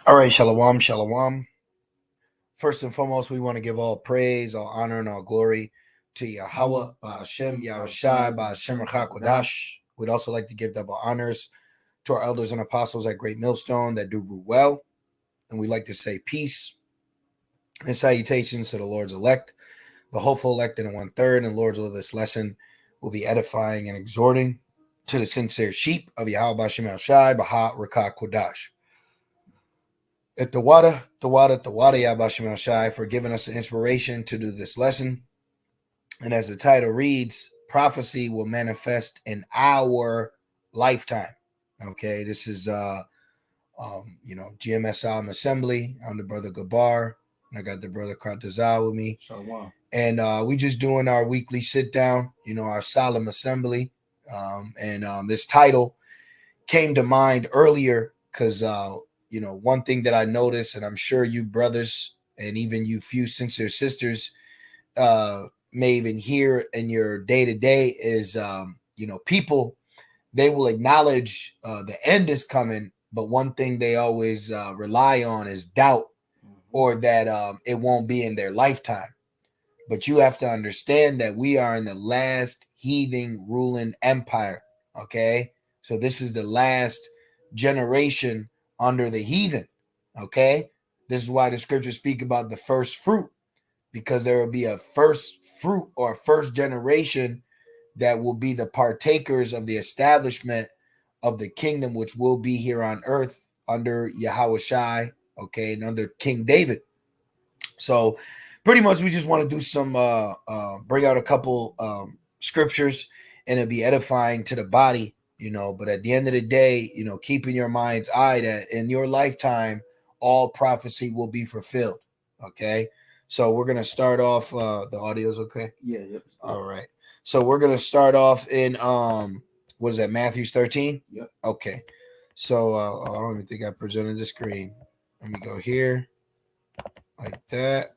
All right, shalom, shalom. First and foremost, we want to give all praise, all honor, and all glory to Yahweh, Ba'ashem, Yahushai, Ba'ashem, Rachakodash. We'd also like to give double honors to our elders and apostles at Great Millstone that do rule well. And we'd like to say peace and salutations to the Lord's elect, the hopeful elect in 1/3. And Lord's will, this lesson will be edifying and exhorting to the sincere sheep of Yahweh, Ba'ashem, Yahushai, Baha, Rachakodash. At the water, Yahbashim Shai, for giving us the inspiration to do this lesson. And as the title reads, prophecy will manifest in our lifetime. Okay, this is GMS Assembly. I'm the brother Gabar, and I got the brother Kartazal with me. Shalom. And we just doing our weekly sit down, our solemn assembly. This title came to mind earlier because one thing that I noticed, and I'm sure you brothers and even you few sincere sisters may even hear in your day-to-day is, people, they will acknowledge the end is coming, but one thing they always rely on is doubt or that it won't be in their lifetime. But you have to understand that we are in the last heathen ruling empire, okay? So this is the last generation under the heathen. Okay, this is why the scriptures speak about the first fruit, because there will be a first fruit or a first generation that will be the partakers of the establishment of the kingdom, which will be here on earth under Yahushai, okay, and under King David. So pretty much we just want to do some bring out a couple scriptures, and it'll be edifying to the body. But at the end of the day, keep in your mind's eye that in your lifetime, all prophecy will be fulfilled. Okay. So we're going to start off, the audio's okay. Yeah. Yep. All right. So we're going to start off in, what is that? Matthew 13. Yep. Okay. So, I don't even think I presented the screen. Let me go here like that.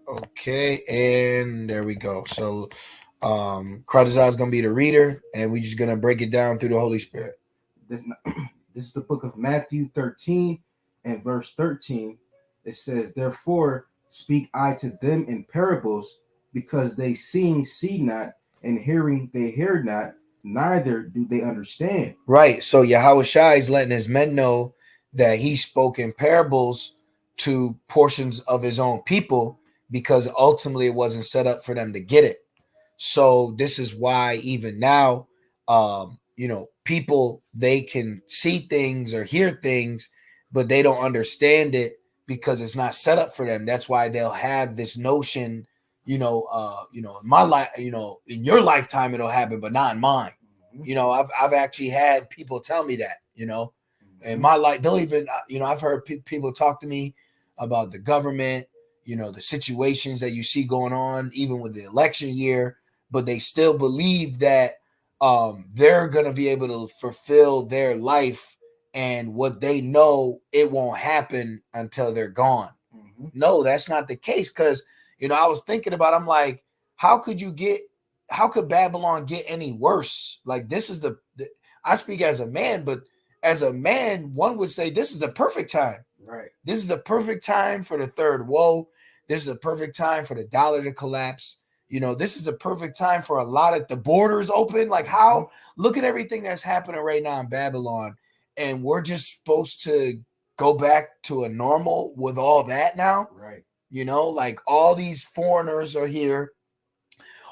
Okay. And there we go. So, Kradazai is going to be the reader, and we're just going to break it down through the Holy Spirit. This is the book of Matthew 13 and verse 13. It says, "Therefore speak I to them in parables, because they seeing see not, and hearing they hear not, neither do they understand." Right. So Yahushua is letting his men know that he spoke in parables to portions of his own people, because ultimately it wasn't set up for them to get it. So this is why even now, people, they can see things or hear things, but they don't understand it because it's not set up for them. That's why they'll have this notion, in my life, in your lifetime it'll happen, but not in mine. I've actually had people tell me that, in my life, they'll even, I've heard people talk to me about the government, the situations that you see going on, even with the election year. But they still believe that they're going to be able to fulfill their life, and what they know, it won't happen until they're gone. Mm-hmm. No, that's not the case, because, I was thinking about, I'm like, how could Babylon get any worse? Like, this is I speak as a man, but as a man, one would say this is the perfect time. Right. This is the perfect time for the third woe. This is the perfect time for the dollar to collapse. This is the perfect time for a lot of the borders open. Like, how, look at everything that's happening right now in Babylon. And we're just supposed to go back to a normal with all that now. Right. Like, all these foreigners are here.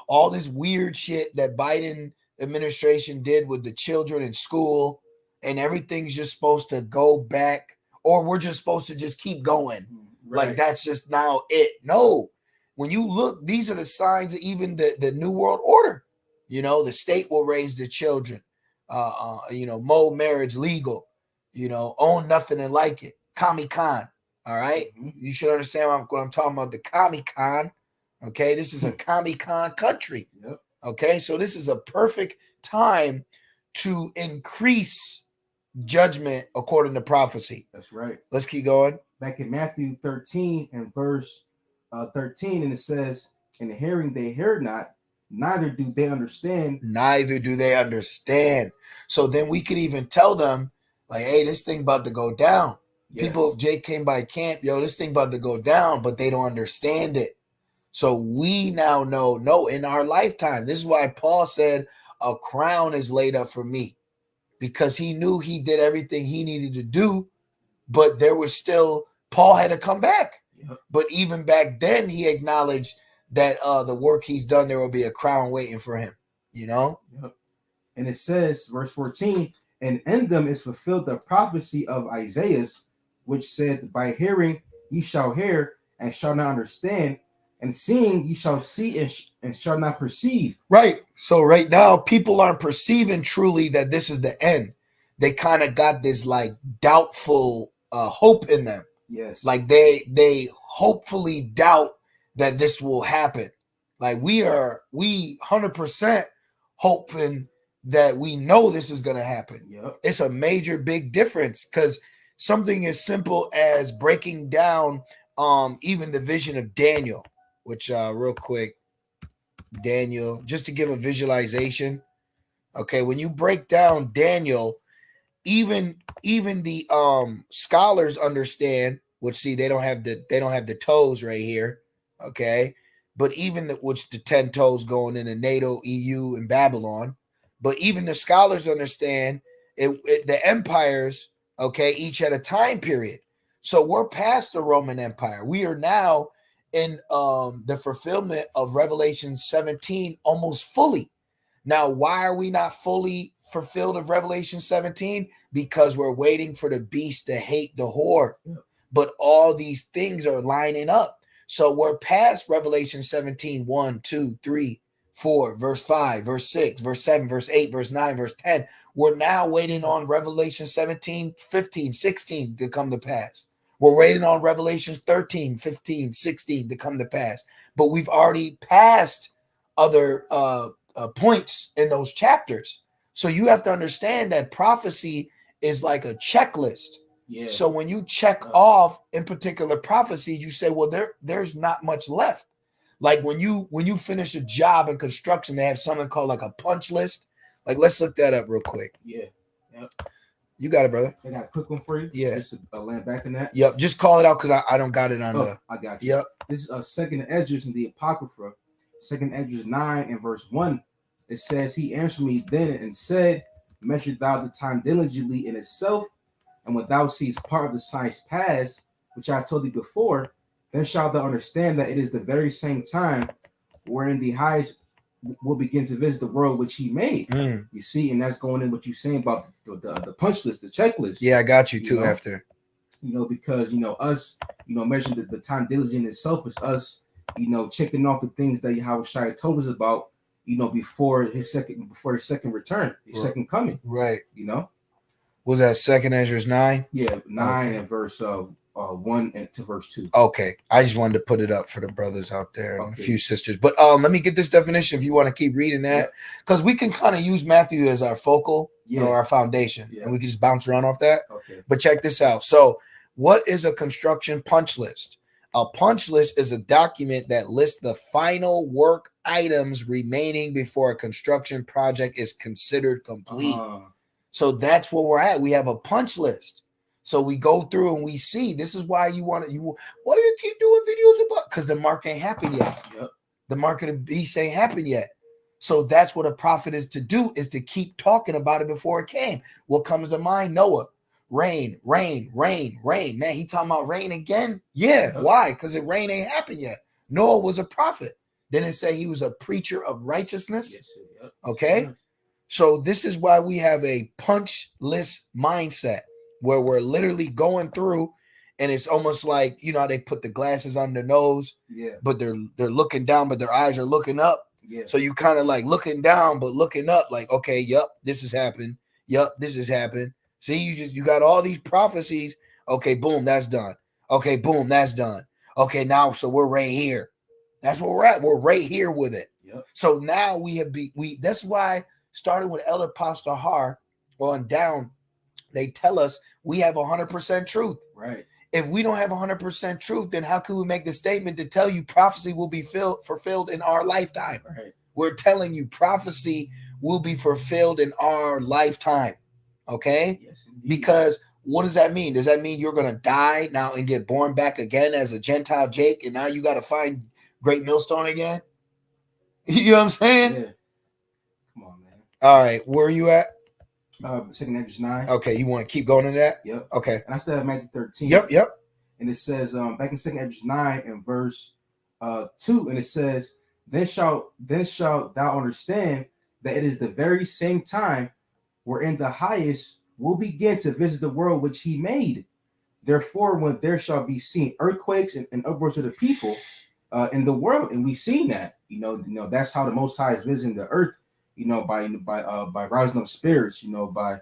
All this weird shit that Biden administration did with the children in school, and everything's just supposed to go back, or we're just supposed to just keep going. Right. Like, that's just now it. No. When you look, these are the signs of even the New World Order. The state will raise the children. Mold marriage legal. Own nothing and like it. Kami-Khan. All right? Mm-hmm. You should understand what I'm talking about, the Kami-Khan. Okay? This is a Kami-Khan country. Yep. Okay? So this is a perfect time to increase judgment according to prophecy. That's right. Let's keep going. Back in Matthew 13 and verse 13, and it says, "In hearing they hear not, neither do they understand." Neither do they understand. So then we could even tell them, like, hey, this thing about to go down. Yes. People, if Jake came by camp, yo, this thing about to go down, but they don't understand it. So we now know, no, in our lifetime, this is why Paul said, a crown is laid up for me, because he knew he did everything he needed to do, but there was still, Paul had to come back. Yep. But even back then, he acknowledged that the work he's done, there will be a crown waiting for him, you know? Yep. And it says, verse 14, and in them is fulfilled the prophecy of Isaiah, which said, by hearing ye shall hear and shall not understand, and seeing ye shall see and shall not perceive. Right. So right now, people aren't perceiving truly that this is the end. They kind of got this like doubtful hope in them. Yes. Like they hopefully doubt that this will happen. Like we 100% hoping that we know this is going to happen. Yep. It's a major big difference, because something as simple as breaking down even the vision of Daniel, which real quick, Daniel, just to give a visualization. Okay, when you break down Daniel, even the scholars understand, which see they don't have the toes right here, okay, but even which the 10 toes going into NATO, EU, and Babylon, but even the scholars understand the empires, okay, each had a time period. So we're past the Roman Empire. We are now in the fulfillment of Revelation 17 almost fully. Now, why are we not fully fulfilled of Revelation 17? Because we're waiting for the beast to hate the whore. Yeah. But all these things are lining up. So we're past Revelation 17, 1, 2, 3, 4, verse 5, verse 6, verse 7, verse 8, verse 9, verse 10. We're now waiting on Revelation 17, 15, 16 to come to pass. We're waiting on Revelation 13, 15, 16 to come to pass. But we've already passed other points in those chapters. So you have to understand that prophecy is like a checklist. Yeah. So when you check off in particular prophecies, you say, well, there's not much left. Like when you finish a job in construction, they have something called like a punch list. Like, let's look that up real quick. Yeah. Yep. You got it, brother. I got a quick one for you. Yeah. Just to land back in that. Yep. Just call it out, because I don't got it on the. I got you. Yep. This is Second Esdras in the Apocrypha, Second Esdras 9 and verse 1. It says, he answered me then and said, measure thou the time diligently in itself, and when thou seest part of the signs past, which I told thee before, then shalt thou understand that it is the very same time wherein the highest will begin to visit the world which he made. You see, and that's going in what you're saying about the punch list, the checklist. Yeah, I got you too. know? After, because us, measuring the time diligent itself is us, checking off the things that Yahweh Shai told us about, before his second return, his second coming. Right. Was that Second Esdras 9? Yeah, 9 okay. And verse 1 and to verse 2. Okay, I just wanted to put it up for the brothers out there and a few sisters. But let me get this definition if you want to keep reading that, because we can kind of use Matthew as our focal or our foundation, and we can just bounce around off that. Okay. But check this out. So, what is a construction punch list? A punch list is a document that lists the final work items remaining before a construction project is considered complete. So that's where we're at. We have a punch list. So we go through and we see. This is why why do you keep doing videos about? Because the mark ain't happened yet. Yep. The mark of the beast ain't happened yet. So that's what a prophet is to do, is to keep talking about it before it came. What comes to mind? Noah. Rain, rain, rain, rain. Man, he talking about rain again? Yeah. Yep. Why? Because the rain ain't happened yet. Noah was a prophet. Didn't it say he was a preacher of righteousness? Yes, yep. Okay. So this is why we have a punch list mindset, where we're literally going through, and it's almost like, how they put the glasses on their nose, but they're looking down, but their eyes are looking up. Yeah. So you kind of like looking down, but looking up, like, okay, yep, this has happened. Yep, this has happened. See, you got all these prophecies. Okay, boom, that's done. Okay, boom, that's done. Okay, now, so we're right here. That's where we're at. We're right here with it. Yep. So now that's why, starting with Elder Pastor Har on down, they tell us we have 100% truth. Right. If we don't have 100% truth, then how can we make the statement to tell you prophecy will be fulfilled in our lifetime? Right. We're telling you prophecy will be fulfilled in our lifetime. Okay? Yes, indeed. Because what does that mean? Does that mean you're gonna die now and get born back again as a Gentile Jake, and now you got to find Great Millstone again? You know what I'm saying? Yeah. Come on, man. All right, where are you at? Second Ezra 9. Okay, you want to keep going to that? Yep. Okay. And I still have Matthew 13. Yep. And it says, back in Second Ezra 9 and verse 2, and it says, then shalt thou understand that it is the very same time wherein the highest will begin to visit the world which he made. Therefore, when there shall be seen earthquakes and upwards of the people in the world, and we've seen that, you know, that's how the Most High is visiting the earth, you know, by rising up spirits, you know, by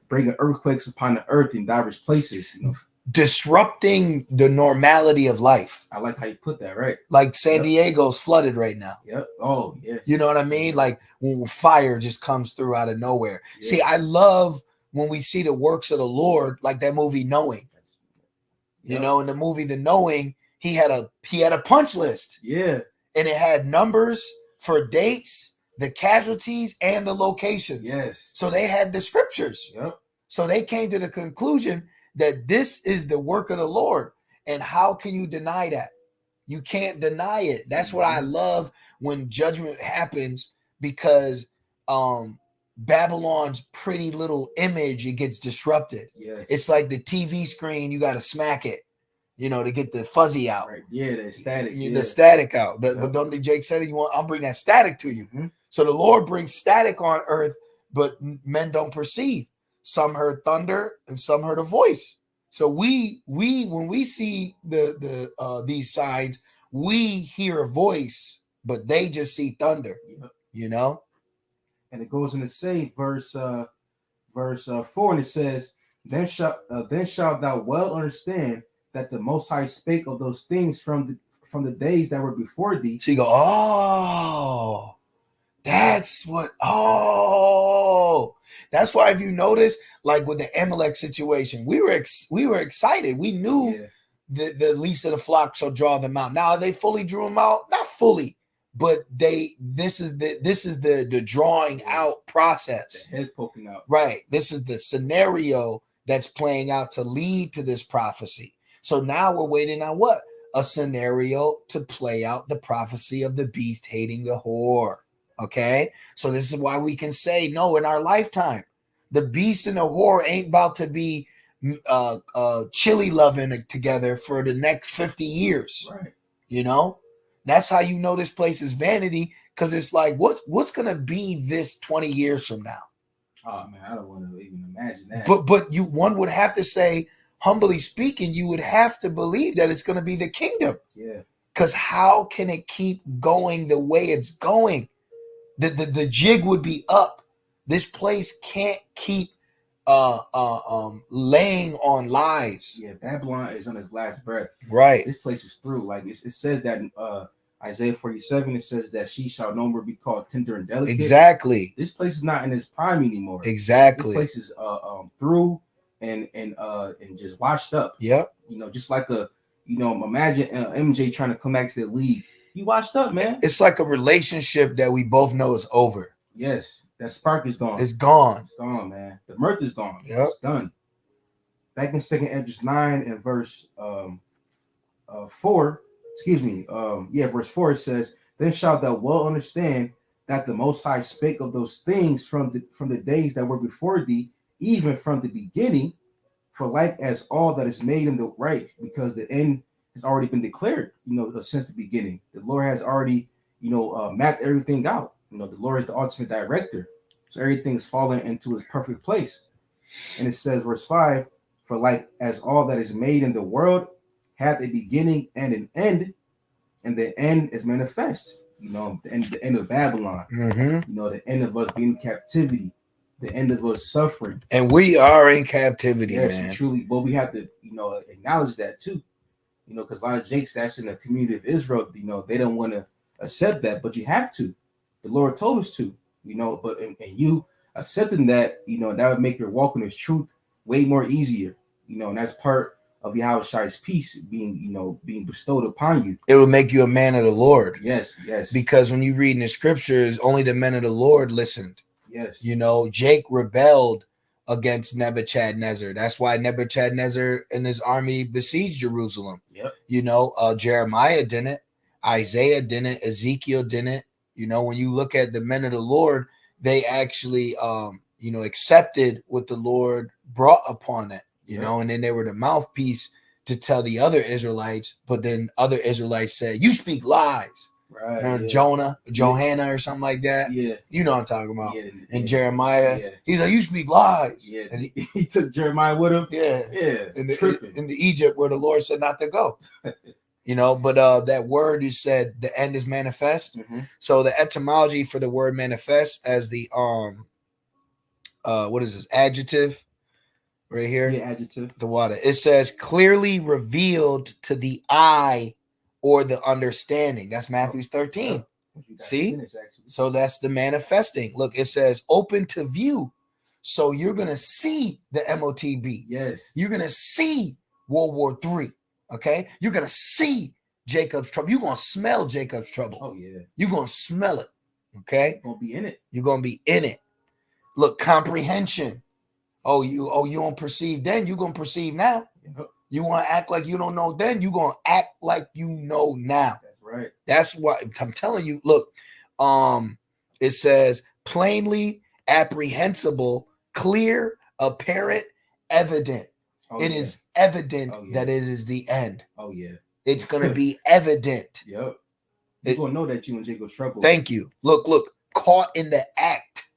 bringing earthquakes upon the earth in diverse places, you know, disrupting the normality of life. I like how you put that, right? Like San Diego's flooded right now. Yep. Oh, yeah. You know what I mean? Like when fire just comes through out of nowhere. Yeah. See, I love when we see the works of the Lord, like that movie Knowing. You know, in the movie The Knowing, he had a punch list. Yeah. And it had numbers for dates, the casualties, and the locations. Yes. So they had the scriptures. Yep. So they came to the conclusion that this is the work of the Lord. And how can you deny that? You can't deny it. That's what I love when judgment happens, because Babylon's pretty little image, it gets disrupted. Yes. It's like the TV screen, you got to smack it, you know, to get the fuzzy out. Right. Yeah, the static. The static out. But don't the Jake said it, I'll bring that static to you. Mm-hmm. So the Lord brings static on earth, but men don't perceive. Some heard thunder and some heard a voice. So we when we see these signs, we hear a voice, but they just see thunder. Yep. You know? And it goes in the same verse 4, and it says, then shalt thou well understand that the Most High spake of those things from the days that were before thee. So you go, oh, that's why, if you notice, like with the Amalek situation, we were excited. We knew the least of the flock shall draw them out. Now they fully drew them out, not fully, but this is the drawing out process. The head's poking out. Right. This is the scenario that's playing out to lead to this prophecy. So now we're waiting on what? A scenario to play out the prophecy of the beast hating the whore. Okay. So this is why we can say, no, in our lifetime, the beast and the whore ain't about to be chili loving together for the next 50 years. Right. You know, that's how you know this place is vanity, because it's like, what's going to be this 20 years from now? Oh, man, I don't want to even imagine that. But one would have to say, humbly speaking, you would have to believe that it's going to be the kingdom. Yeah. Because how can it keep going the way it's going? The jig would be up. This place can't keep laying on lies. Yeah, Babylon is on its last breath. Right. This place is through. Like it says that in Isaiah 47, it says that she shall no more be called tender and delicate. Exactly. This place is not in its prime anymore. Exactly. This place is through and just washed up. Yep. You know, just like imagine MJ trying to come back to the league. You washed up, man. It's like a relationship that we both know is over. Yes, that spark is gone. It's gone. It's gone, man. The mirth is gone. Yep. It's done. Back in 2 Ezra 9 and verse 4, verse 4, it says, then shalt thou well understand that the Most High spake of those things from the days that were before thee, even from the beginning, for like as all that is made in the right, because the end has already been declared, since the beginning. The Lord has already, mapped everything out. The Lord is the ultimate director. So everything's falling into its perfect place. And it says, verse 5, for like as all that is made in the world hath a beginning and an end, and the end is manifest. The end of Babylon. Mm-hmm. The end of us being in captivity, the end of us suffering. And we are in captivity, yes, man. Truly, but we have to, acknowledge that too. Because a lot of Jakes that's in the community of Israel, they don't want to accept that, but you have to. The Lord told us to, but and you accepting that, that would make your walk in His truth way more easier, and that's part of Yahweh's peace being bestowed upon you. It will make you a man of the Lord. Yes. Because when you read in the scriptures, only the men of the Lord listened. Yes. Jake rebelled against Nebuchadnezzar. That's why Nebuchadnezzar and his army besieged Jerusalem. Yep. You know, Jeremiah didn't, Isaiah didn't, Ezekiel didn't. You know, when you look at the men of the Lord, they actually, you know, accepted what the Lord brought upon it, you know, and then they were the mouthpiece to tell the other Israelites, but then other Israelites said, you speak lies. Right. Johanna or something like that. Yeah. You know what I'm talking about. Yeah. And Jeremiah, he's like, you speak lies. Yeah. And he took Jeremiah with him. Yeah. Yeah. In the Egypt where the Lord said not to go. You know, but that word you said, the end is manifest. Mm-hmm. So the etymology for the word manifest as the what is this, adjective right here? Yeah, adjective. The water. It says clearly revealed to the eye or the understanding. That's Matthew 13. See? So that's the manifesting. Look, it says open to view. So you're going to see the MOTB. Yes. You're going to see World War III. Okay? You're going to see Jacob's trouble. You're going to smell Jacob's trouble. Oh, yeah. You're going to smell it. Okay? You're going to be in it. You're going to be in it. Look, comprehension. Oh, you don't perceive then, you're going to perceive now. Yep. You want to act like you don't know then, you're going to act like you know now. That's right. That's what I'm telling you. Look, it says plainly, apprehensible, clear, apparent, evident. It is evident that it is the end. Oh, yeah. It's going to be evident. Yep. You're going to know that you in Jacob's trouble. Thank you. Look, caught in the act.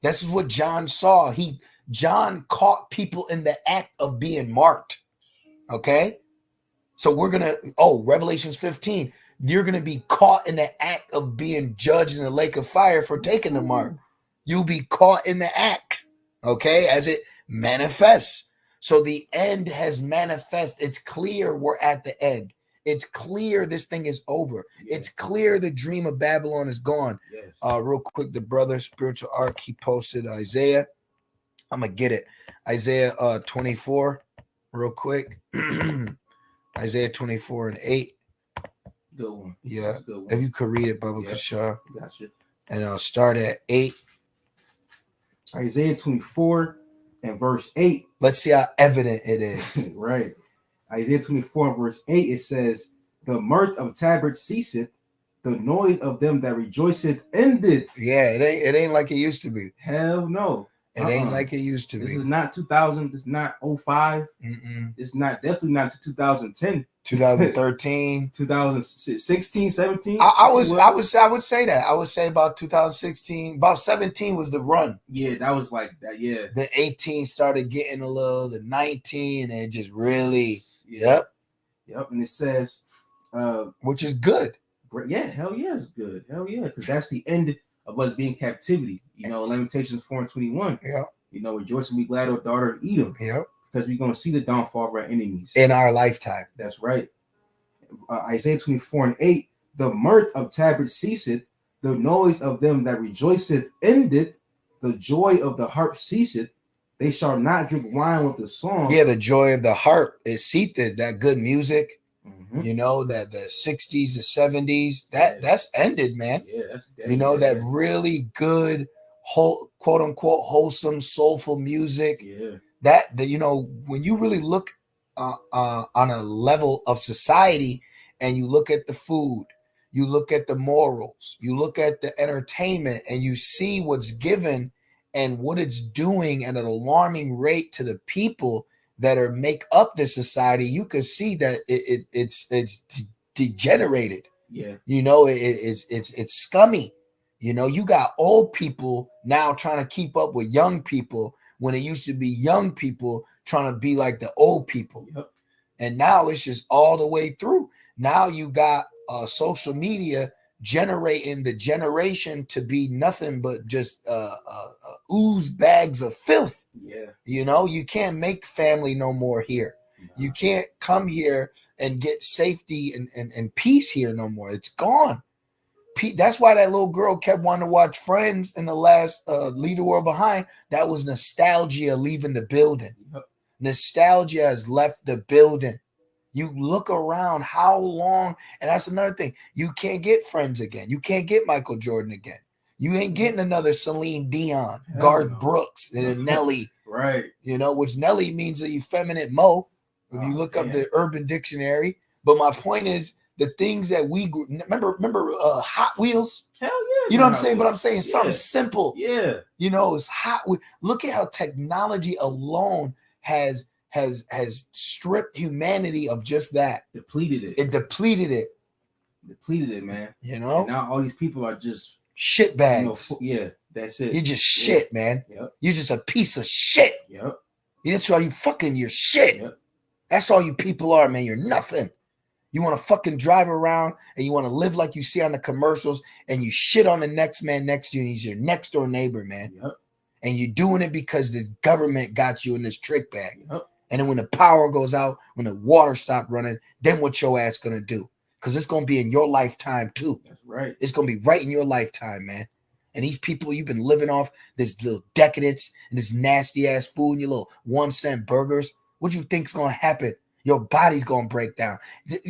This is what John saw. John caught people in the act of being marked. Okay? So we're going to, Revelations 15. You're going to be caught in the act of being judged in the lake of fire for taking the mark. You'll be caught in the act. Okay? As it manifests. So the end has manifest. It's clear we're at the end. It's clear this thing is over. Yes. It's clear the dream of Babylon is gone. Yes. Real quick, the brother Spiritual Ark, he posted Isaiah. I'm gonna get it. Isaiah 24, real quick. Isaiah 24 and 8. Good one. Yeah. Good one. If you could read it, Baba Kashar. Gotcha. And I'll start at 8. Isaiah 24 and verse 8. Let's see how evident it is. Right. Isaiah 24 and verse 8, it says, the mirth of Tabret ceaseth, the noise of them that rejoiceth ended. Yeah, it ain't like it used to be. Hell no. It ain't like it used to be. This is not 2000. This is not 05. It's not definitely not 2010. 2013. 2016, 17. I would say that. I would say about 2016. About 17 was the run. Yeah, that was like that. Yeah. The 18 started getting a little, the 19, and it just really. Yep. And it says, which is good. Yeah, hell yeah, it's good. Hell yeah, because that's the end of us being captivity. You know, Lamentations 4:21. Yeah. You know, rejoice and be glad, O daughter of Edom. Yeah. Because we're going to see the downfall of our enemies in our lifetime. That's right. Isaiah 24 and 8. The mirth of Tabret ceaseth, the noise of them that rejoiceth ended, the joy of the harp ceaseth. They shall not drink wine with the song. Yeah, the joy of the harp is ceaseth. That good music. You know, that the 60s, the 70s, that's ended, man. Yeah, that's dead. You know, that really good, quote unquote, wholesome, soulful music. Yeah. That you know, when you really look on a level of society and you look at the food, you look at the morals, you look at the entertainment, and you see what's given and what it's doing at an alarming rate to the people that make up this society, you could see that it's degenerated. Yeah, you know, it's scummy. You know, you got old people now trying to keep up with young people when it used to be young people trying to be like the old people. Yep. And now it's just all the way through. Now you got social media generating the generation to be nothing but just ooze bags of filth. Yeah. You know, you can't make family no more here. No. You can't come here and get safety and peace here no more. It's gone. That's why that little girl kept wanting to watch Friends in the last Leave the World Behind. That was nostalgia leaving the building. Yep. Nostalgia has left the building. You look around how long, and that's another thing. You can't get Friends again. You can't get Michael Jordan again. You ain't getting another Celine Dion, Garth Brooks, and Nelly, Right. You know, which Nelly means the effeminate Mo. If you look up the Urban Dictionary. But my point is the things that we remember Hot Wheels. Hell yeah. You know what I'm saying? But I'm saying something simple. Yeah. You know, it's hot. Look at how technology alone has stripped humanity of just that. Depleted it. It depleted it. Depleted it, man. You know? And now all these people are just shit bags. Yeah, that's it. You're just shit, man. Yep. You're just a piece of shit. Yep. That's all you fucking your shit. Yep. That's all you people are, man. You're nothing. You want to fucking drive around and you want to live like you see on the commercials and you shit on the next man next to you and he's your next door neighbor, man. Yep. And you're doing it because this government got you in this trick bag. Yep. And then when the power goes out, when the water stops running, then what your ass gonna do? Because it's gonna be in your lifetime too. That's right. It's gonna be right in your lifetime, man. And these people, you've been living off this little decadence and this nasty ass food and your little 1-cent burgers. What do you think's gonna happen? Your body's gonna break down.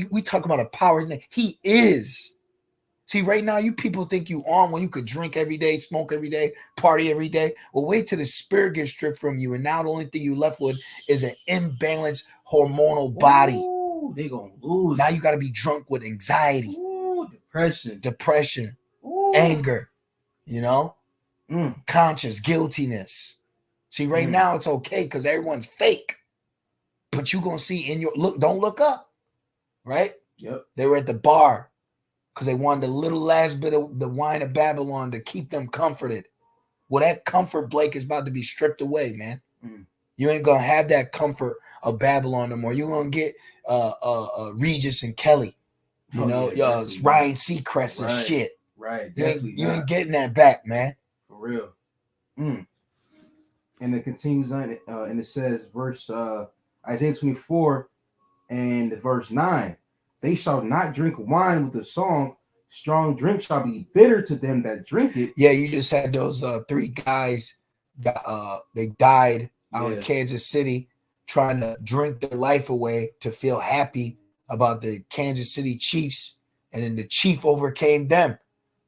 We talk about a power. He is. See, right now, you people think you on when you could drink every day, smoke every day, party every day. Well, wait till the spirit gets stripped from you, and now the only thing you left with is an imbalanced hormonal body. Ooh, they gonna lose. Now you got to be drunk with anxiety, depression, anger, you know, conscience, guiltiness. See, right now it's okay because everyone's fake, but you gonna see in your look. Don't look up, right? Yep. They were at the bar because they wanted a little last bit of the wine of Babylon to keep them comforted. Well, that comfort, Blake, is about to be stripped away, man. You ain't gonna have that comfort of Babylon no more. You're gonna get Regis and Kelly, you know, Ryan Seacrest and shit. Right, you ain't getting that back, man. For real. And it continues on, and it says, verse Isaiah 24 and verse 9. They shall not drink wine with the song. Strong drink shall be bitter to them that drink it. Yeah, you just had those 3 guys. They died out in Kansas City trying to drink their life away to feel happy about the Kansas City Chiefs. And then the chief overcame them.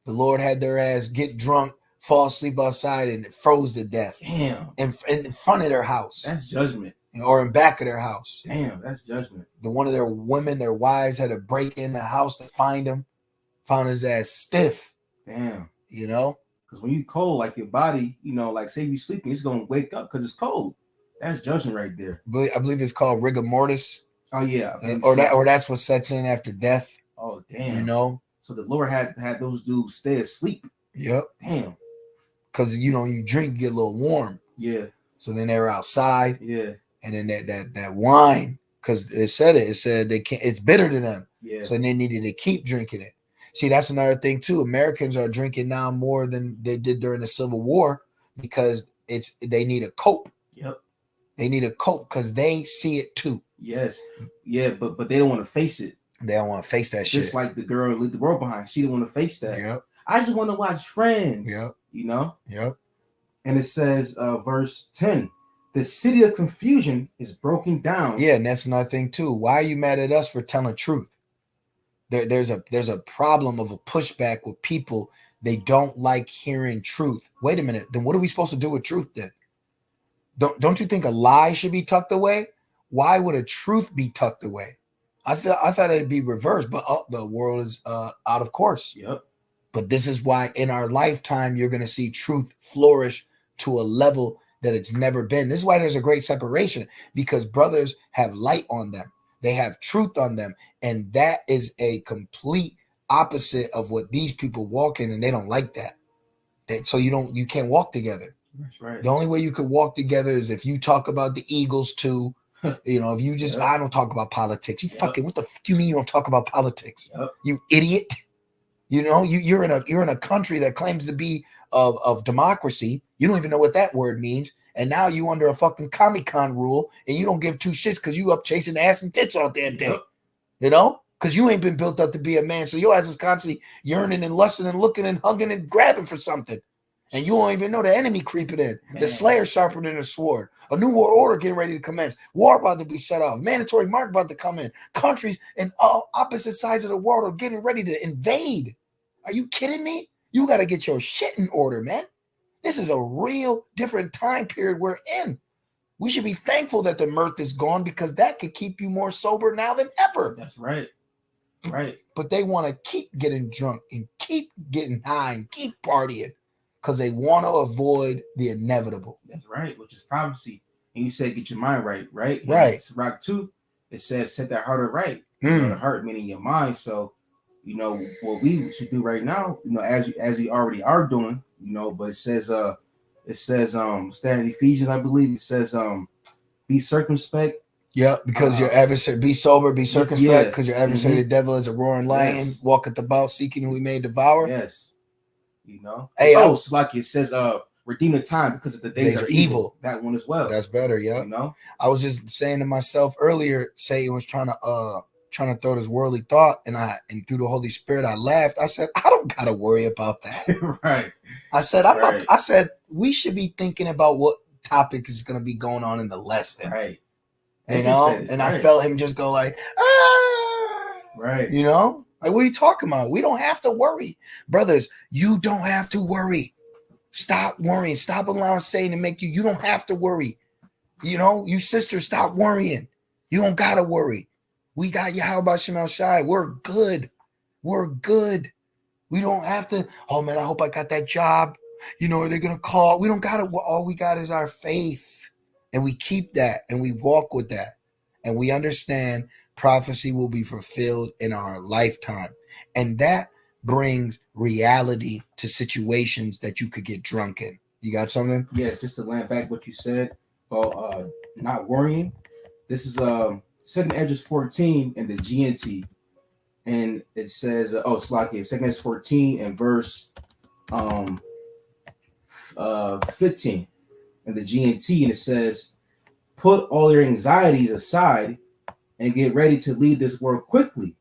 The Lord had their ass get drunk, fall asleep outside, and it froze to death. Damn. In front of their house. That's judgment. Or in back of their house. Damn, that's judgment. One of their women, their wives, had to break in the house to find him. Found his ass stiff. Damn. You know? Because when you cold, like your body, you know, like say you sleeping, it's going to wake up because it's cold. That's judgment right there. I believe it's called rigor mortis. Oh, yeah. Or that's what sets in after death. Oh, damn. You know? So the Lord had those dudes stay asleep. Yep. Damn. Because, you know, you drink, get a little warm. Yeah. So then they were outside. Yeah. And then that wine, because it said they can't, it's bitter to them. Yeah. So they needed to keep drinking it. See, that's another thing too. Americans are drinking now more than they did during the Civil War because they need a cope. Yep. They need a cope because they see it too. Yes. Yeah, but they don't want to face it. They don't want to face that shit. Just like the girl leave the world behind. She didn't want to face that. Yep. I just want to watch Friends. Yep. You know? Yep. And it says, verse 10, the city of confusion is broken down. Yeah, and that's another thing too. Why are you mad at us for telling truth? There's a problem of a pushback with people. They don't like hearing truth. Wait a minute. Then what are we supposed to do with truth then? Don't you think a lie should be tucked away? Why would a truth be tucked away? I thought it'd be reversed, but the world is out of course. Yep. But this is why in our lifetime you're going to see truth flourish to a level that it's never been. This is why there's a great separation, because brothers have light on them. They have truth on them. And that is a complete opposite of what these people walk in, and they don't like that. So you can't walk together. That's right. The only way you could walk together is if you talk about the Eagles too. You know, if you just, I don't talk about politics. You fucking, what the fuck you mean you don't talk about politics? You idiot. You know, you're in a country that claims to be of democracy. You don't even know what that word means. And now you under a fucking Comic-Con rule and you don't give 2 shits because you up chasing ass and tits all damn day. You know? Because you ain't been built up to be a man. So your ass is constantly yearning and lusting and looking and hugging and grabbing for something. And you don't even know the enemy creeping in. Man. The slayer sharper than a sword. A new world order getting ready to commence. War about to be shut off. Mandatory mark about to come in. Countries in all opposite sides of the world are getting ready to invade. Are you kidding me? You got to get your shit in order, man. This is a real different time period we're in. We should be thankful that the mirth is gone, because that could keep you more sober now than ever. That's right. Right. But they want to keep getting drunk and keep getting high and keep partying because they want to avoid the inevitable. That's right, which is prophecy. And you said get your mind right, right? Right. It's Rock 2, it says set that heart right. Mm. The heart meaning your mind. So, what we should do right now, as we already are doing, but it says stand in Ephesians, I believe it says be circumspect. Yeah, because your adversary, be sober, be circumspect, because your adversary, the devil, is a roaring lion, walketh about seeking who he may devour. Yes. Hey, it's like it says, redeem the time because of the days are evil. That one as well. That's better, yeah. I was just saying to myself earlier, Satan was trying to throw this worldly thought, and through the Holy Spirit, I laughed. I said, I don't gotta worry about that. Right. I said, I said we should be thinking about what topic is gonna be going on in the lesson. Right. I felt him just go like, ah, right. Like, what are you talking about? We don't have to worry. Brothers, you don't have to worry. Stop worrying. Stop allowing Satan to make you don't have to worry. You sisters, stop worrying. You don't gotta worry. We got Yahweh Shemel Shai. We're good. We're good. We don't have to, oh man, I hope I got that job. Are they gonna call? We don't gotta, all we got is our faith. And we keep that and we walk with that. And we understand prophecy will be fulfilled in our lifetime. And that brings reality to situations that you could get drunk in. You got something? Yes, just to land back what you said about not worrying. This is 2nd Esdras 14 in the GNT. And it says, Slakia, 2nd Esdras 14 and verse 15. In the GNT, and it says, put all your anxieties aside and get ready to leave this world quickly.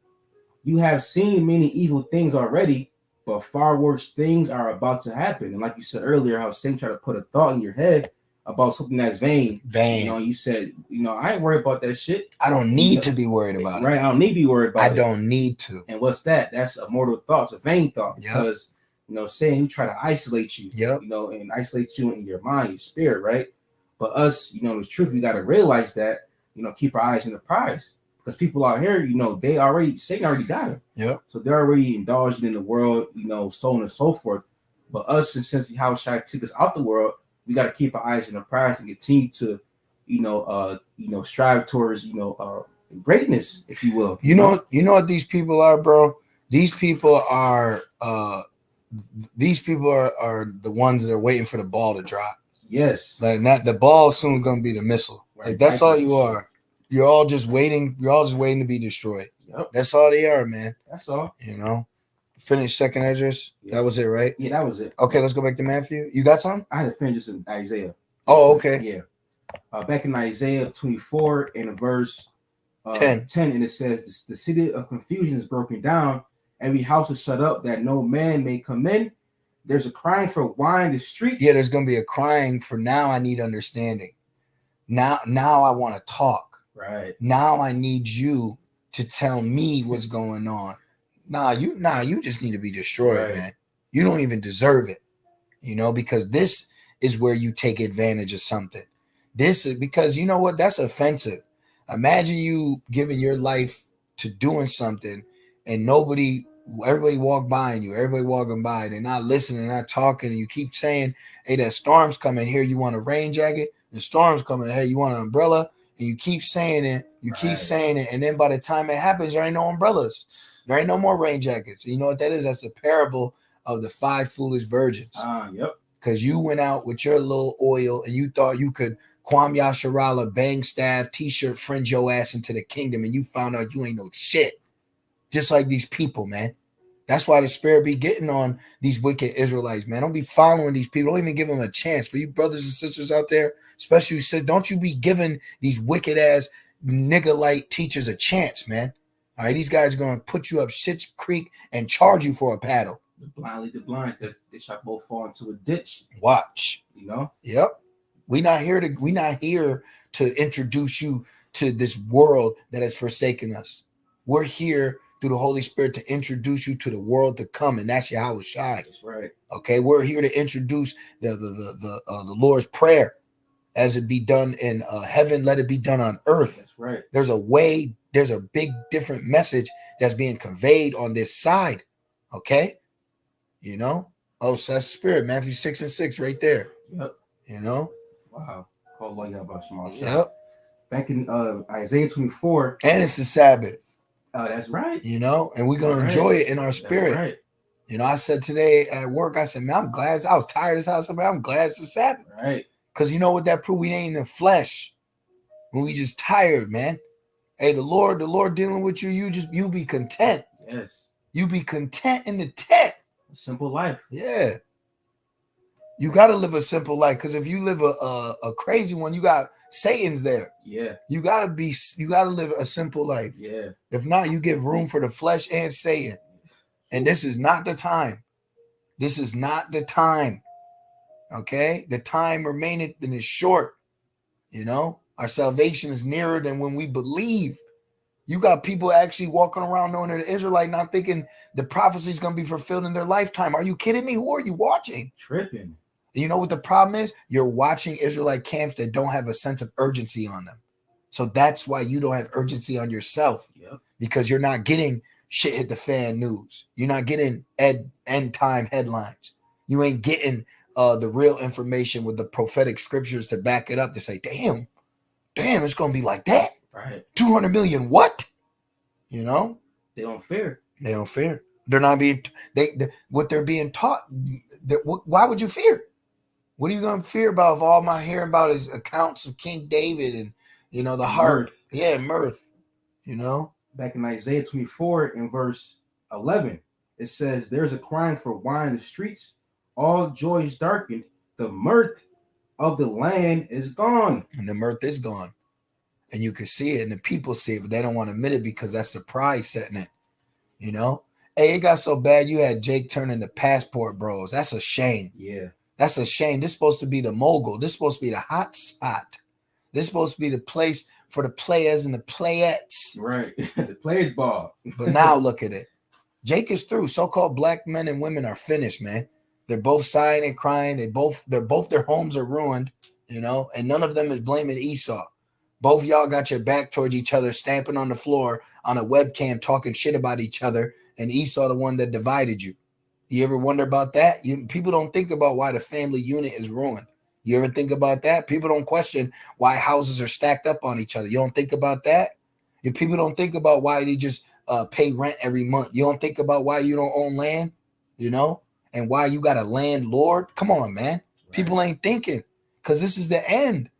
You have seen many evil things already, but far worse things are about to happen. And like you said earlier, how Satan tried to put a thought in your head about something that's vain. You said, I ain't worried about that shit. I don't need to be worried about it. Right, I don't need to be worried about it. I don't need to. And what's that? That's a mortal thought. It's a vain thought. Because saying he try to isolate you, and isolate you in your mind, your spirit, right? But us, the truth, we got to realize that, keep our eyes on the prize, because people out here, Satan already got him. Yeah. So they're already indulged in the world, so on and so forth. But us, since how Shai took us out the world, we got to keep our eyes on the prize and continue to, strive towards, greatness, if you will. You know what these people are, bro? These people are the ones that are waiting for the ball to drop. Yes. Like the ball soon gonna be the missile. Right. Like that's all you are. You're all just waiting. You're all just waiting to be destroyed. Yep. That's all they are, man. That's all. Finish 2nd Esdras. Yeah. That was it, right? Yeah, that was it. Okay, let's go back to Matthew. You got some? I had to finish this in Isaiah. Oh, okay. Yeah. Back in Isaiah 24 in verse 10, and it says, the city of confusion is broken down. Every house is shut up that no man may come in. There's a crying for wine in the streets. Yeah, there's going to be a crying for now I need understanding. Now I want to talk. Right. Now I need you to tell me what's going on. You just need to be destroyed, man. You don't even deserve it. Because this is where you take advantage of something. This is because you know what? That's offensive. Imagine you giving your life to doing something and everybody walking by, they're not listening, they're not talking, and you keep saying, hey, that storm's coming here, you want a rain jacket? The storm's coming, hey, you want an umbrella? And you keep saying it, and then by the time it happens, there ain't no umbrellas. There ain't no more rain jackets. And you know what that is? That's the parable of the 5 foolish virgins. Yep. Because you went out with your little oil and you thought you could Kwam Yasharala, bang staff, t-shirt, fringe your ass into the kingdom, and you found out you ain't no shit. Just like these people, man. That's why the spirit be getting on these wicked Israelites, man. Don't be following these people. Don't even give them a chance. For you brothers and sisters out there, especially don't you be giving these wicked ass nigga-like teachers a chance, man. All right, these guys are going to put you up shit's creek and charge you for a paddle. Blindly the blind, they shall both fall into a ditch. Watch. Yep. We're not here to introduce you to this world that has forsaken us. We're here through the Holy Spirit to introduce you to the world to come, and that's Yahweh Shai. That's right. Okay, we're here to introduce the Lord's Prayer as it be done in heaven, let it be done on earth. That's right. There's a way, there's a big different message that's being conveyed on this side. Okay. You know? Oh, so that's spirit. Matthew 6:6 right there. Yep. You know? Wow. Yep. Yep. Back in Isaiah 24. And it's the Sabbath. Oh, that's right. You know, and we're gonna enjoy it in our spirit. That's right. You know, I said today at work, I said, man, I'm glad I was tired as hell. I said, man, I'm glad it's the Sabbath. Right. Because you know what that proved? We ain't in the flesh. When we just tired, man. Hey, the Lord dealing with you, you be content. Yes. You be content in the tent. Simple life. Yeah. You got to live a simple life, because if you live a crazy one, you got Satan's there. Yeah. You got to live a simple life. Yeah. If not, you give room for the flesh and Satan. And this is not the time. This is not the time. Okay? The time remaineth and is short. You know? Our salvation is nearer than when we believe. You got people actually walking around knowing they're the Israelite, not thinking the prophecy is going to be fulfilled in their lifetime. Are you kidding me? Who are you watching? Tripping. You know what the problem is? You're watching Israelite camps that don't have a sense of urgency on them. So that's why you don't have urgency on yourself. Yep. Because you're not getting shit hit the fan news. You're not getting end time headlines. You ain't getting the real information with the prophetic scriptures to back it up to say, damn, it's going to be like that. Right. 200 million what? You know? They don't fear. They don't fear. They're not being, what they're being taught. Why would you fear? What are you going to fear about if all my hearing about is accounts of King David and, you know, the heart? Yeah, mirth, you know? Back in Isaiah 24 in verse 11, it says, there's a crying for wine in the streets. All joy is darkened. The mirth of the land is gone. And the mirth is gone. And you can see it and the people see it, but they don't want to admit it because that's the pride setting it, you know? Hey, it got so bad you had Jake turning to Passport Bros. That's a shame. Yeah. That's a shame. This is supposed to be the mogul. This is supposed to be the hot spot. This is supposed to be the place for the players and the playettes. Right. The players ball. But now look at it. Jake is through. So-called black men and women are finished, man. They're both sighing and crying. Their homes are ruined, you know, and none of them is blaming Esau. Both y'all got your back towards each other, stamping on the floor on a webcam, talking shit about each other, and Esau the one that divided you. You ever wonder about that? People don't think about why the family unit is ruined. You ever think about that? People don't question why houses are stacked up on each other. You don't think about that? If people don't think about why they just pay rent every month. You don't think about why you don't own land, you know, and why you got a landlord. Come on, man. Right. People ain't thinking, because this is the end.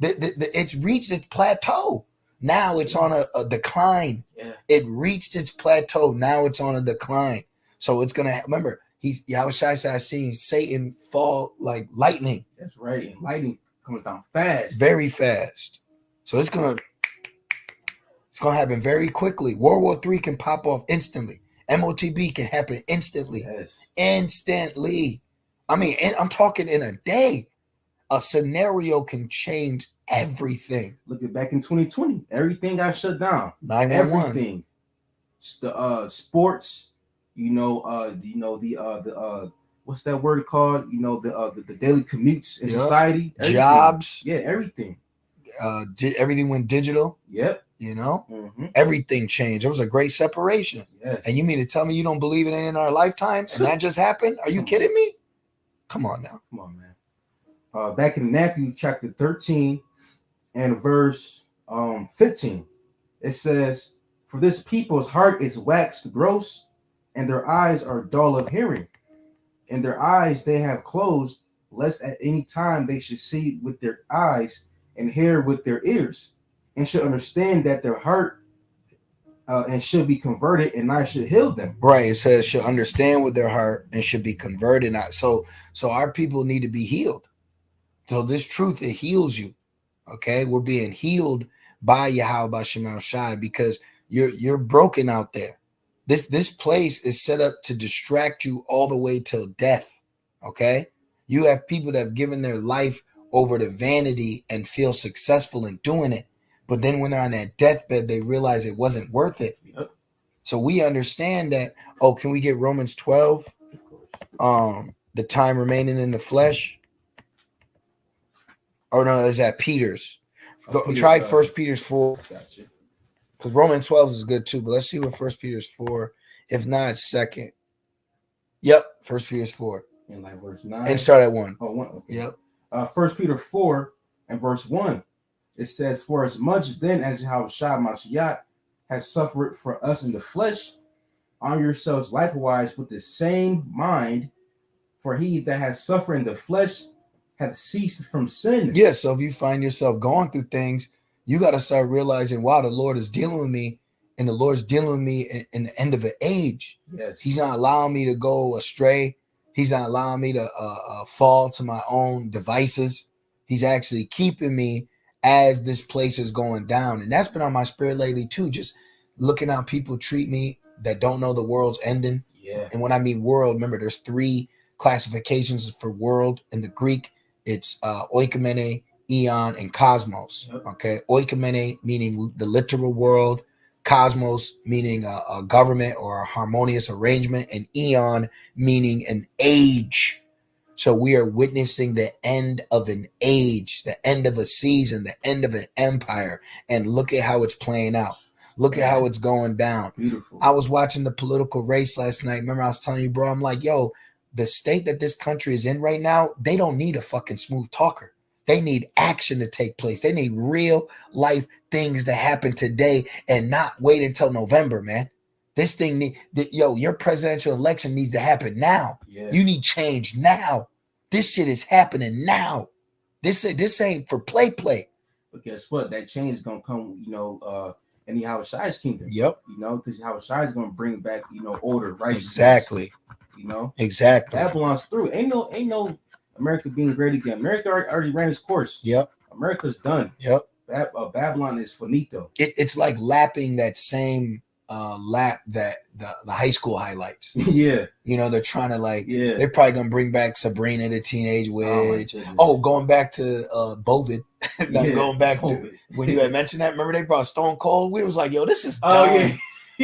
It's reached its plateau. Now it's on a decline. Yeah. It reached its plateau. Now it's on a decline. So it's going to, remember, Yahushua said, I seen Satan fall like lightning. That's right. And lightning comes down fast. Very fast. So it's going to happen very quickly. World War III can pop off instantly. MOTB can happen instantly. Yes. Instantly. I mean, I'm talking in a day. A scenario can change everything. Look at back in 2020. Everything got shut down. 911. Everything. The sports, the what's that word called? The daily commutes in society. Everything. Jobs. Yeah, everything. Everything went digital. Yep. Everything changed. It was a great separation. Yes. And you mean to tell me you don't believe it ain't in our lifetime and that just happened? Are you kidding me? Come on now. Come on, man. Back in Matthew chapter 13 and verse 15, it says, for this people's heart is waxed gross, and their eyes are dull of hearing, and their eyes they have closed, lest at any time they should see with their eyes and hear with their ears, and should understand that their heart and should be converted, and I should heal them. Right. It says should understand with their heart and should be converted. So our people need to be healed. So this truth, it heals you. Okay. We're being healed by Yahweh Shema Shai because you're broken out there. This place is set up to distract you all the way till death. Okay. You have people that have given their life over to vanity and feel successful in doing it. But then when they're on that deathbed, they realize it wasn't worth it. Yep. So we understand that. Oh, can we get Romans 12? The time remaining in the flesh. Oh no, it's at Peter's. Go, Peter's, try First Peter's 4. Gotcha. Because Romans 12 is good too. But let's see what First Peter's 4. If not, it's second. Yep, First Peter's 4. In like verse 9. And start at 1. Oh, 1. Okay. Yep. First Peter 4 and verse 1. It says, "For as much then as Yahushua Mashiach has suffered for us in the flesh, arm yourselves likewise with the same mind, for he that has suffered in the flesh hath ceased from sin." Yeah, so if you find yourself going through things, you got to start realizing, wow, the Lord is dealing with me, and the Lord's dealing with me in the end of an age. Yes. He's not allowing me to go astray. He's not allowing me to fall to my own devices. He's actually keeping me as this place is going down. And that's been on my spirit lately too, just looking how people treat me that don't know the world's ending. Yeah. And when I mean world, remember there's 3 classifications for world. In the Greek, it's oikomene, eon, and cosmos. Yep. Okay, oikomene meaning the literal world, cosmos meaning a government or a harmonious arrangement, and eon meaning an age. So we are witnessing the end of an age, the end of a season, the end of an empire. And look at how it's playing out. Look at how it's going down. Beautiful. I was watching the political race last night. Remember I was telling you, bro, I'm like, yo, the state that this country is in right now, they don't need a fucking smooth talker. They need action to take place. They need real life things to happen today and not wait until November, man. This thing, your presidential election needs to happen now. Yeah. You need change now. This shit is happening now. This ain't for play. But guess what? That change is gonna come, in Yahushua's kingdom. Yep. Because Yahushua is gonna bring back, order, righteousness. Exactly. Exactly. Babylon's through. Ain't no America being great again. America already ran its course. Yep. America's done. Yep. Babylon is finito. It's like lapping that same lap that the high school highlights. Yeah. They're trying to yeah. They're probably gonna bring back Sabrina the Teenage Witch. Going back to Bovid. Going back to when you had mentioned that. Remember they brought Stone Cold? We was like, yo, this is dumb. Oh yeah.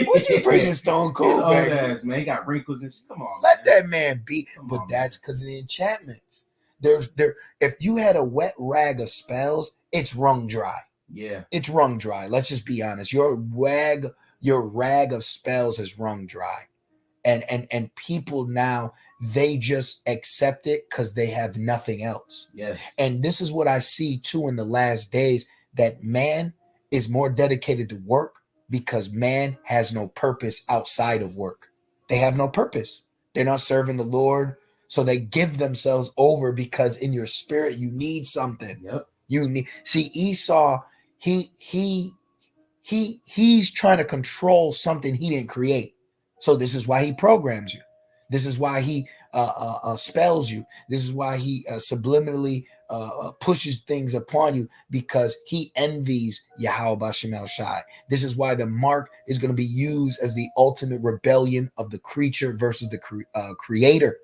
Would you bring in Stone Cold back? Ass, man. He got wrinkles and shit. Come on. Let that man be. Come on, that's because of the enchantments. If you had a wet rag of spells, it's wrung dry. Yeah. It's wrung dry. Let's just be honest. Your rag of spells is wrung dry. And people now, they just accept it because they have nothing else. Yes. And this is what I see too in the last days, that man is more dedicated to work because man has no purpose outside of work. They have no purpose. They're not serving the Lord. So they give themselves over because in your spirit, you need something. Yep. See, Esau, he's trying to control something he didn't create. So this is why he programs you. This is why he spells you. This is why he subliminally pushes things upon you, because he envies Yahweh Bashem El Shai. This is why the mark is going to be used as the ultimate rebellion of the creature versus the creator.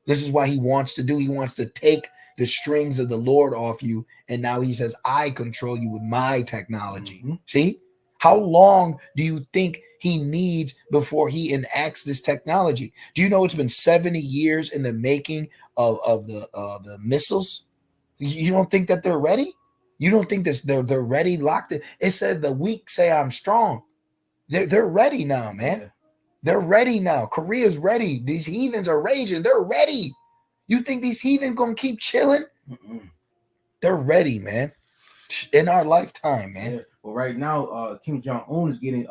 This is why he wants to take the strings of the Lord off you. And now he says, I control you with my technology. Mm-hmm. See? How long do you think he needs before he enacts this technology? Do you know it's been 70 years in the making of the missiles? You don't think that they're ready? You don't think they're ready, locked in? It says the weak say I'm strong. They're ready now, man. Yeah. They're ready now. Korea's ready. These heathens are raging. They're ready. You think these heathens gonna keep chilling? Mm-mm. They're ready, man. In our lifetime, man. Yeah. Well, right now, Kim Jong-un is getting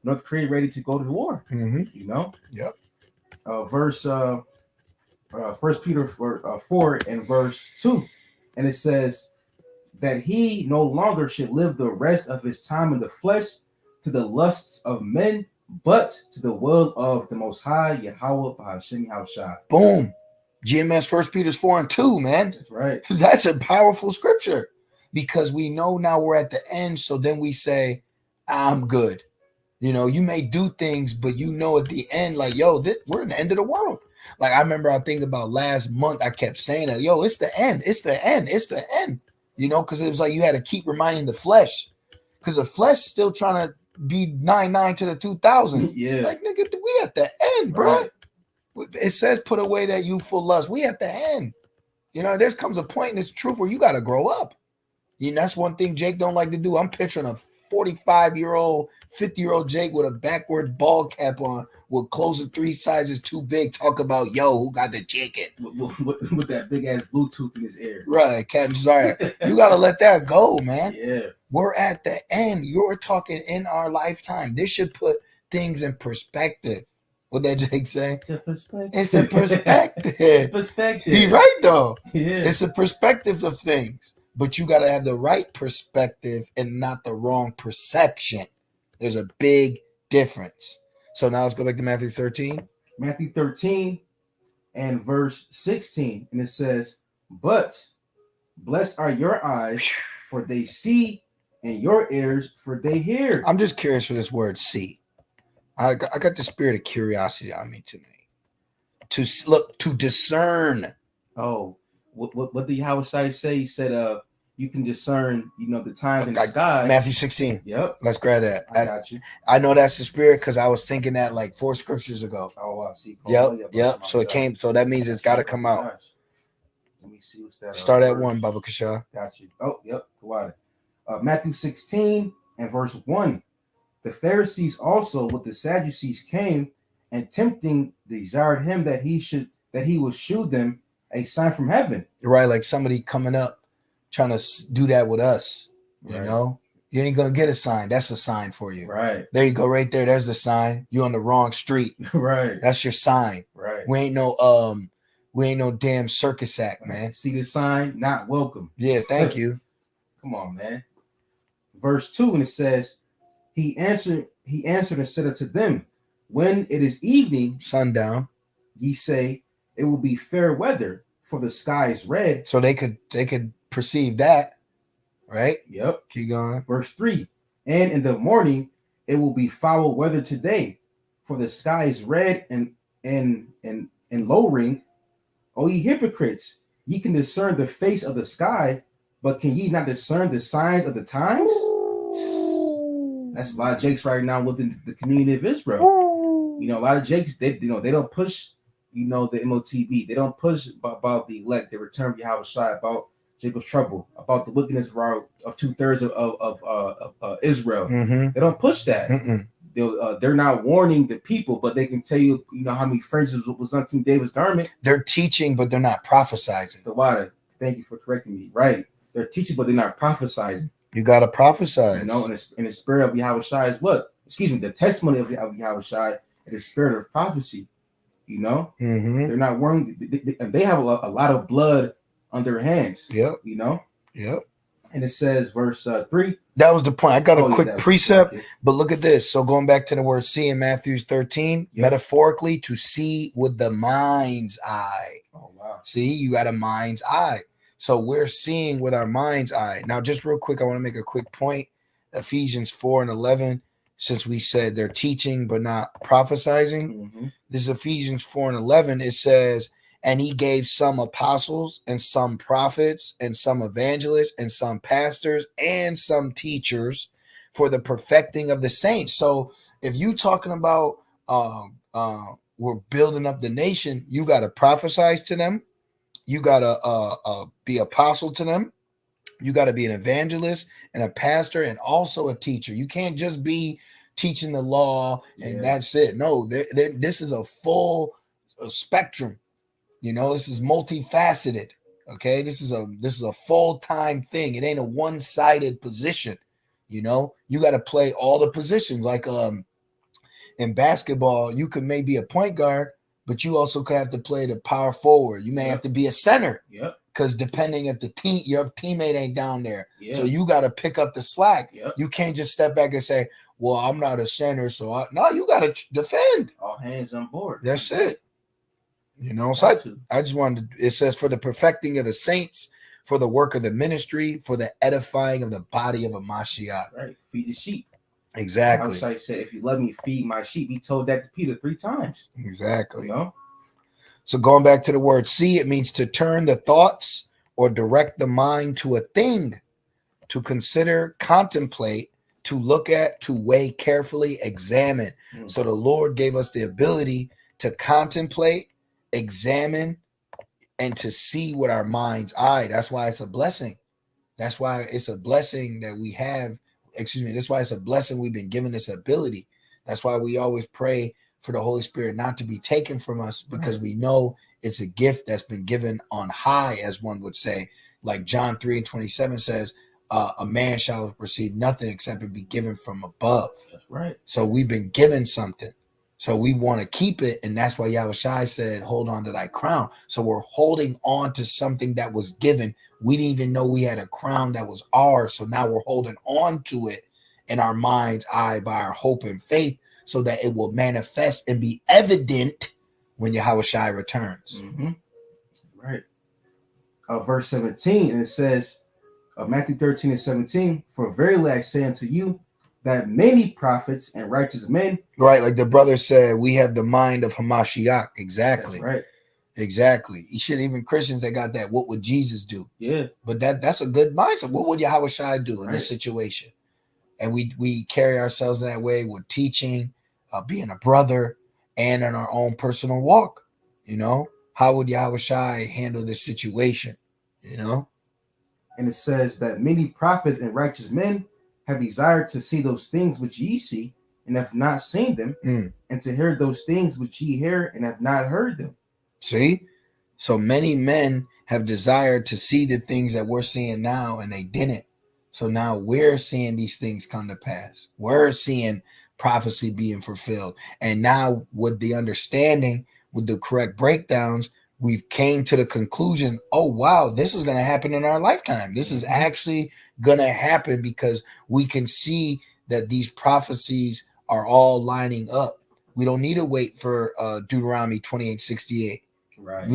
North Korea ready to go to war. Mm-hmm. Yep. Verse 1 Peter 4 and verse 2, and it says that he no longer should live the rest of his time in the flesh to the lusts of men, but to the will of the Most High Yahweh B'Hashem Yahushua. Boom. GMS 1 Peter 4 and 2, man. That's right. That's a powerful scripture, because we know now we're at the end. So then we say, I'm good. You may do things, but at the end, like, yo, we're in the end of the world. Like, I remember I think about last month, I kept saying that, yo, it's the end. It's the end. It's the end. Because it was like you had to keep reminding the flesh, because the flesh is still trying to be 99 to the 2000. Yeah. Like, nigga, we at the end, bro. Right. It says, put away that youthful lust. We at the end. You know, there comes a point in this truth where you got to grow up. You know, that's one thing Jake don't like to do. I'm picturing a 45-year-old, 50-year-old Jake with a backward ball cap on, with clothes 3 sizes too big, talk about, yo, who got the chicken? With that big ass Bluetooth in his ear. Right, Captain Zarya. You got to let that go, man. Yeah. We're at the end. You're talking in our lifetime. This should put things in perspective. What that Jake say? It's a perspective. Perspective. He right though. Yeah. It's a perspective of things, but you got to have the right perspective and not the wrong perception. There's a big difference. So now let's go back to Matthew 13. Matthew 13 and verse 16. And it says, but blessed are your eyes, for they see, and your ears, for they hear. I'm just curious for this word see. I got the spirit of curiosity on me tonight. To look, to discern. Oh, what did Yahweh say? He said, you can discern, the times in the sky. Matthew 16. Yep. Let's grab that. I got you. I know that's the spirit because I was thinking that like 4 scriptures ago. Oh, I see. Yep. So it came. So that means it's got to come out. Let me see what's that. Start at 1, Baba Kasha. Got you. Oh, yep. Matthew 16 and verse 1. The Pharisees also with the Sadducees came, and tempting desired him that he would shew them a sign from heaven. Right, like somebody coming up trying to do that with us. You know, you ain't gonna get a sign. That's a sign for you. Right. There you go. Right there. There's the sign. You're on the wrong street. Right. That's your sign. Right. We ain't no damn circus act, man. See the sign? Not welcome. Yeah. Thank you. Come on, man. Verse 2, and it says, He answered and said unto them, when it is evening, sundown, ye say, it will be fair weather, for the sky is red. So they could perceive that, right? Yep. Keep going. Verse 3, and in the morning it will be foul weather today, for the sky is red and lowering. O ye hypocrites, ye can discern the face of the sky, but can ye not discern the signs of the times? That's a lot of Jakes right now within the community of Israel. You know, a lot of Jakes, they don't push, the MOTB. They don't push about the elect, the return of Yahweh Shai, about Jacob's trouble, about the wickedness of 2/3 of Israel. Mm-hmm. They don't push that. They're not warning the people, but they can tell you, how many fringes was on King David's garment. They're teaching, but they're not prophesizing. The water. Thank you for correcting me. Right. They're teaching, but they're not prophesizing. You got to prophesy. And the spirit of Yahweh Shai is what? Excuse me, the testimony of Yahweh Shai and the spirit of prophecy. Mm-hmm. They're not worrying. They have a lot of blood on their hands. Yep. Yep. And it says, verse 3. That was the point. I got a quick precept, okay. But look at this. So going back to the word see in Matthew 13, metaphorically, to see with the mind's eye. Oh, wow. See, you got a mind's eye. So we're seeing with our mind's eye. Now, just real quick, I want to make a quick point. Ephesians 4 and 11, since we said they're teaching but not prophesizing. Mm-hmm. This is Ephesians 4 and 11. It says, and he gave some apostles and some prophets and some evangelists and some pastors and some teachers for the perfecting of the saints. So if you talking about we're building up the nation, you got to prophesize to them. You got to be apostle to them. You got to be an evangelist and a pastor and also a teacher. You can't just be teaching the law and that's it. No, this is a full spectrum. This is multifaceted. Okay, this is a full-time thing. It ain't a one-sided position. You got to play all the positions. Like in basketball, you could maybe a point guard, but you also could have to play the power forward. You may have to be a center. Yep. Because depending if your teammate ain't down there. So you got to pick up the slack. Yep. You can't just step back and say, well, I'm not a center. So no, you got to defend. All hands on board. That's it. So I just wanted to, it says for the perfecting of the saints, for the work of the ministry, for the edifying of the body of a Mashiach. Right. Feed the sheep. Exactly. I said, if you let me feed my sheep, he told that to Peter 3 times. Exactly. So going back to the word see, it means to turn the thoughts or direct the mind to a thing, to consider, contemplate, to look at, to weigh carefully, examine. Mm-hmm. So the Lord gave us the ability to contemplate, examine, and to see with our mind's eye. That's why it's a blessing. That's why it's a blessing that we have. Excuse me. That's why it's a blessing we've been given this ability. That's why we always pray for the Holy Spirit not to be taken from us, because we know it's a gift that's been given on high, as one would say. Like John 3:27 says, a man shall receive nothing except it be given from above. That's right. So we've been given something. So we want to keep it. And that's why Yahushua said, hold on to thy crown. So we're holding on to something that was given. We didn't even know we had a crown that was ours. So now we're holding on to it in our mind's eye by our hope and faith, so that it will manifest and be evident when Yahushua returns. Mm-hmm. Right. Verse 17, and it says, Matthew 13:17, for verily I say unto you, that many prophets and righteous men. Right, like the brother said, we have the mind of Hamashiach. Exactly. That's right. Exactly. You should even Christians that got that. What would Jesus do? Yeah. But that's a good mindset. What would Yahushua do in this situation? And we carry ourselves in that way with teaching, being a brother, and in our own personal walk. You know, how would Yahushua handle this situation? You know, and it says that many prophets and righteous men have desired to see those things which ye see and have not seen them, and to hear those things which ye hear and have not heard them. See, so many men have desired to see the things that we're seeing now, and they didn't. So now we're seeing these things come to pass. We're seeing prophecy being fulfilled. And now with the understanding, with the correct breakdowns, we've came to the conclusion, oh, wow, this is going to happen in our lifetime. This is actually going to happen, because we can see that these prophecies are all lining up. We don't need to wait for Deuteronomy 28:68. Right.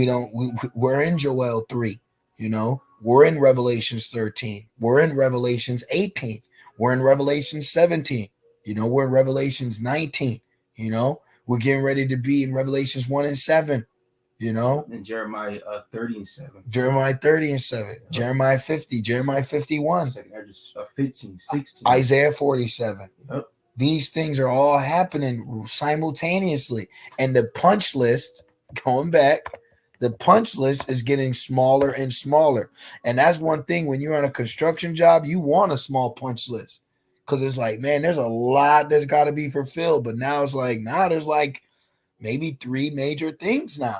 We're in Joel 3, you know. We're in Revelations 13. We're in Revelations 18. We're in Revelations 17. You know, we're in Revelations 19. You know, we're getting ready to be in Revelations 1 and 7. You know, and Jeremiah 30:7. Jeremiah 30:7. Jeremiah 50. Jeremiah 51. 15:16. Isaiah 47. Yep. These things are all happening simultaneously. And the punch list, going back, the punch list is getting smaller and smaller. And that's one thing, when you're on a construction job, you want a small punch list, because it's like, man, there's a lot that's got to be fulfilled. But now it's like, there's like maybe 3 major things now,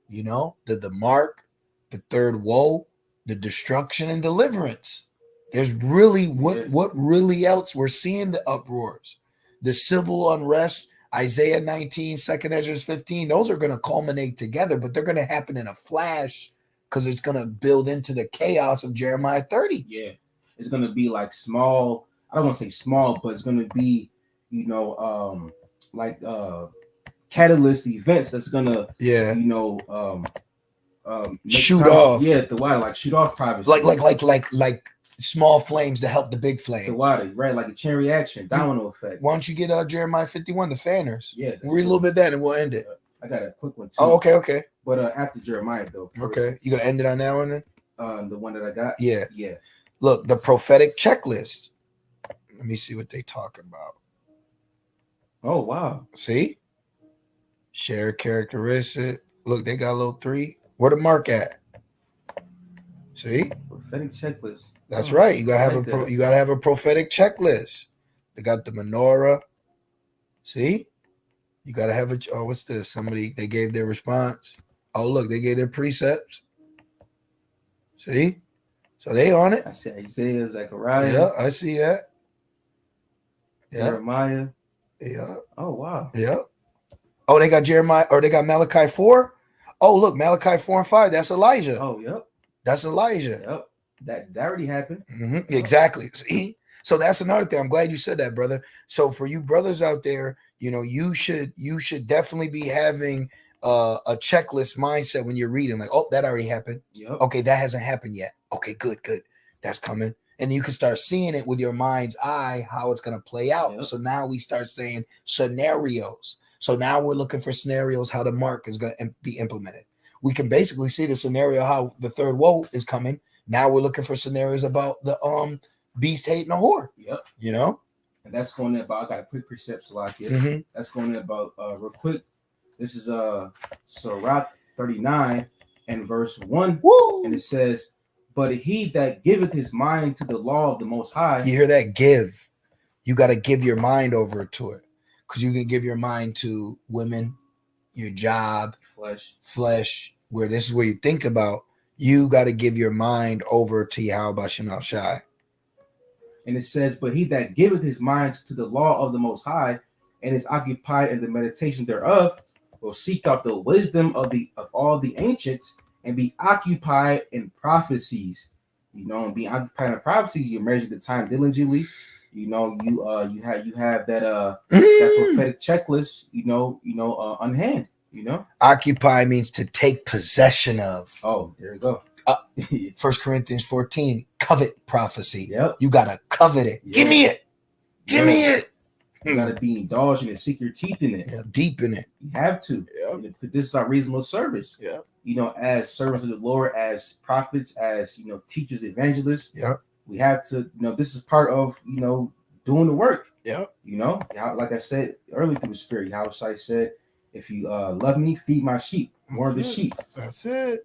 you know, the mark, the third woe, the destruction and deliverance. There's really what really else? We're seeing the uproars, the civil unrest, Isaiah 19, 2 Ezra 15, those are going to culminate together, but they're going to happen in a flash, because it's going to build into the chaos of Jeremiah 30. Yeah, it's going to be like small. I don't want to say small, but it's going to be, you know, like catalyst events that's going to, you know, shoot off. Yeah, the water, like shoot off privacy. Like small flames to help the big flame. The water, right? Like a chain reaction, domino effect. Why don't you get Jeremiah 51, the fanners? Yeah. We'll read a little bit of that and we'll end it. I got a quick one too. Oh, okay. But after Jeremiah though. Okay. You gonna end it on that one then? The one that I got? Yeah. Yeah. Look, the prophetic checklist. Let me see what they talking about. Oh, wow. See? Shared characteristic. Look, they got a little 3. Where the mark at? See? Prophetic checklist. That's right. You gotta have a prophetic checklist. They got the menorah. See? You gotta have what's this? Somebody, they gave their response. Oh, look, they gave their precepts. See? So they on it. I see Isaiah, Zechariah. Yeah, I see that. Yeah. Jeremiah. Yeah. Oh, wow. Yeah. Oh, they got Jeremiah, or they got Malachi 4. Oh, look, Malachi 4 and 5. That's Elijah. Oh, yep. That's Elijah. Yep. That already happened. Mm-hmm. Yep. Exactly. See? So that's another thing. I'm glad you said that, brother. So for you brothers out there, you know, you should definitely be having a checklist mindset when you're reading. Like, oh, that already happened. Yep. Okay, that hasn't happened yet. Okay, good. That's coming. And you can start seeing it with your mind's eye, how it's going to play out. Yep. So now we start saying scenarios. So now we're looking for scenarios, how the mark is going to be implemented. We can basically see the scenario, how the third woe is coming. Now we're looking for scenarios about the beast hating a whore. Yep. You know? And that's going in about, I got a quick precept slide here. That's going in about real quick. This is Sirach 39, and verse 1. Woo! And it says, but he that giveth his mind to the law of the Most High. You hear that? Give. You got to give your mind over to it, because you can give your mind to women, your job, flesh, where this is where you think about. You got to give your mind over to Yahweh Shem Shai. And it says, but he that giveth his mind to the law of the Most High and is occupied in the meditation thereof will seek out the wisdom of all the ancients and be occupied in prophecies. You know, and being occupied in prophecies, you measure the time diligently. You know, you have that prophetic checklist. On hand. You know, occupy means to take possession of. Oh, there you go. 1 Corinthians 14, covet prophecy. Yep. You gotta covet it. Yep. Give me it. Give me it. You gotta be indulged in it, sink your teeth in it. Yeah, deep in it. You have to. Yep. Because this is our reasonable service. Yeah. You know, as servants of the Lord, as prophets, as teachers, evangelists. Yeah. We have to, this is part of, doing the work. Yeah. Like I said earlier through the Spirit, Yahushua said, if you love me, feed my sheep. Warn the sheep. That's it.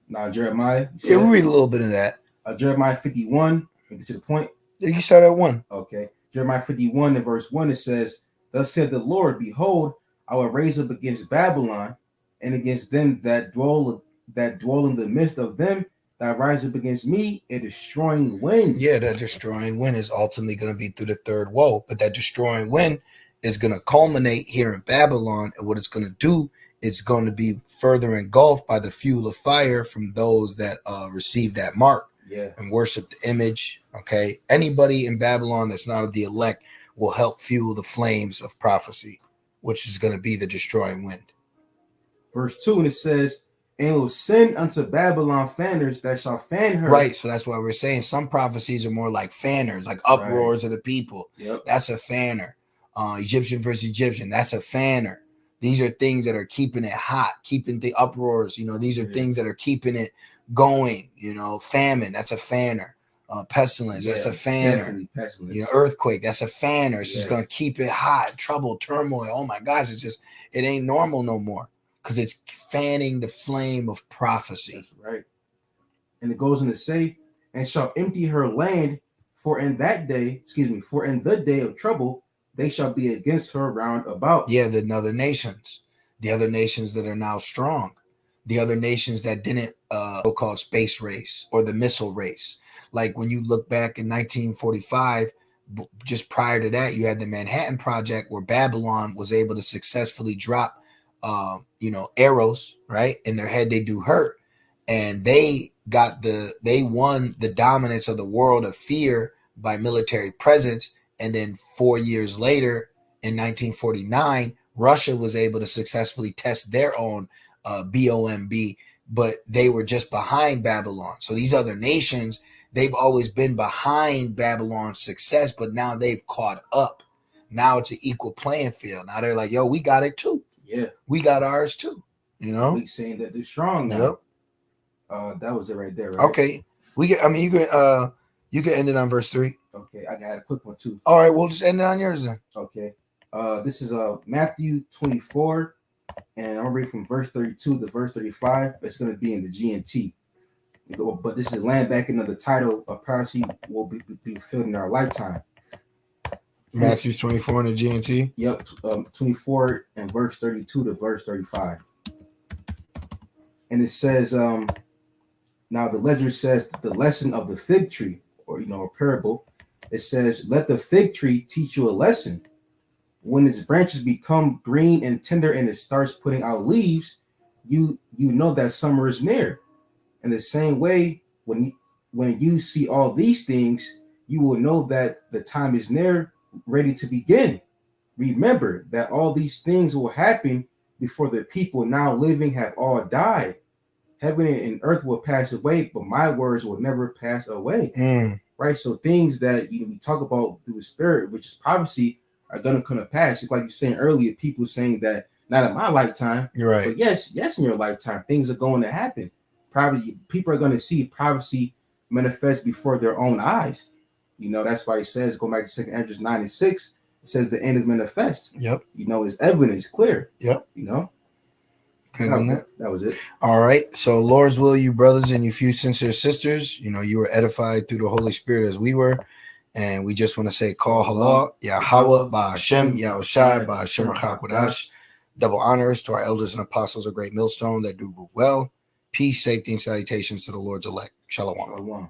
Now, Jeremiah. Yeah, we'll read a little bit of that. Jeremiah 51, get to the point. You start at 1. Okay. Jeremiah 51 and verse 1, it says, thus said the Lord, behold, I will raise up against Babylon and against them that dwell in the midst of them that rise up against me, a destroying wind. Yeah, that destroying wind is ultimately going to be through the third woe, but that destroying wind is going to culminate here in Babylon, and what it's going to do, it's going to be further engulfed by the fuel of fire from those that receive that mark and worship the image. Okay, anybody in Babylon that's not of the elect will help fuel the flames of prophecy, which is going to be the destroying wind. Verse 2, and it says, and will send unto Babylon fanners that shall fan her. Right, so that's why we're saying some prophecies are more like fanners, like uproars of the people. Yep. That's a fanner. Egyptian versus Egyptian, that's a fanner. These are things that are keeping it hot, keeping the uproars. These are things that are keeping it going. Famine, that's a fanner. Pestilence, that's a fanner. Earthquake, that's a fanner. It's just going to keep it hot. Trouble, turmoil. Oh my gosh, it ain't normal no more, because it's fanning the flame of prophecy. That's right. And it goes on to say, and shall empty her land, for in the day of trouble, they shall be against her round about. Yeah, the other nations that are now strong, the other nations that didn't so-called space race or the missile race. Like when you look back in 1945, just prior to that, you had the Manhattan Project, where Babylon was able to successfully drop, arrows right in their head. They do hurt, and they won the dominance of the world of fear by military presence. And then 4 years later, in 1949, Russia was able to successfully test their own BOMB, but they were just behind Babylon. So these other nations, they've always been behind Babylon's success, but now they've caught up. Now it's an equal playing field. Now they're like, yo, we got it too. Yeah. We got ours too. We saying that they're strong now. Yep. That was it right there, right? Okay. You can end it on verse 3. Okay, I got a quick one too. All right, we'll just end it on yours then. Okay. This is Matthew 24, and I'm gonna read from verse 32 to verse 35. It's gonna be in the GNT. But this is land back into the title of prophecy will be fulfilled in our lifetime. Matthew 24 in the GNT. Yep, 24 and verse 32 to verse 35. And it says, now the ledger says the lesson of the fig tree, or a parable. It says, let the fig tree teach you a lesson. When its branches become green and tender and it starts putting out leaves, you know that summer is near. In the same way, when you see all these things, you will know that the time is near, ready to begin. Remember that all these things will happen before the people now living have all died. Heaven and earth will pass away, but my words will never pass away. Right? So things that we talk about through the Spirit, which is prophecy, are going to come to pass. It's like you saying earlier, people saying that not in my lifetime. You're right. But yes, in your lifetime, things are going to happen. Probably people are going to see prophecy manifest before their own eyes. That's why it says, go back to 2 Ezra 9 and 6, it says the end is manifest. Yep. It's evident, it's clear. Yep. Good on that. That was it. All right. So, Lord's will, you brothers and you few sincere sisters, you were edified through the Holy Spirit as we were. And we just want to say, call halal, Yahweh, Ba'ashem, Yahushai, Ba'ashem, Rachakwadash. Double honors to our elders and apostles of Great Millstone that do well. Peace, safety, and salutations to the Lord's elect. Shalom. Shalom.